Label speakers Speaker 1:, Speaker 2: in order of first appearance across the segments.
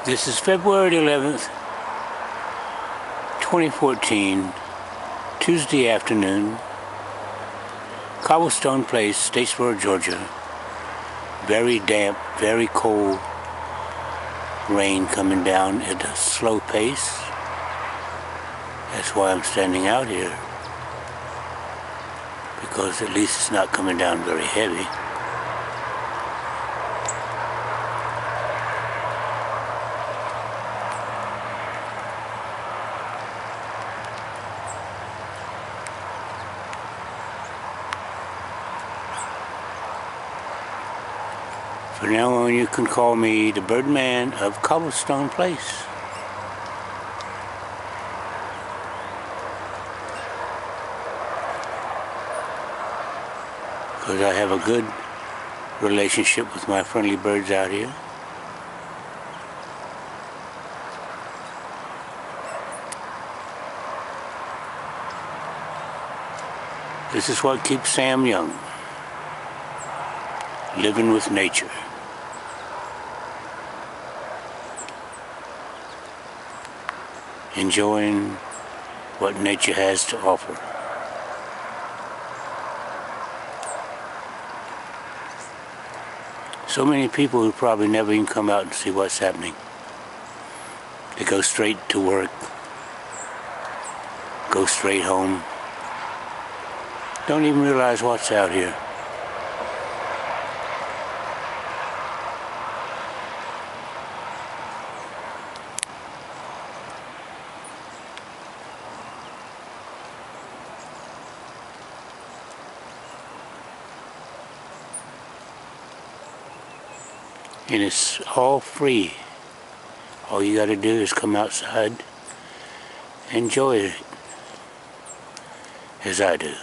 Speaker 1: This is February 11th, 2014, Tuesday afternoon, Cobblestone Place, Statesboro, Georgia. Very damp, very cold, rain coming down at a slow pace. That's why I'm standing out here, because at least it's not coming down very heavy. From now on, you can call me the Birdman of Cobblestone Place. Because I have a good relationship with my friendly birds out here. This is what keeps Sam young. Living with nature. Enjoying what nature has to offer. So many people who probably never even come out and see what's happening. They go straight to work, go straight home, don't even realize what's out here. And it's all free. All you gotta do is come outside, enjoy it, as I do.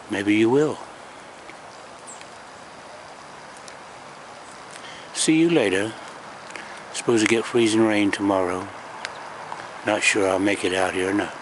Speaker 1: Maybe you will. See you later. Supposed to get freezing rain tomorrow. Not sure I'll make it out here or not.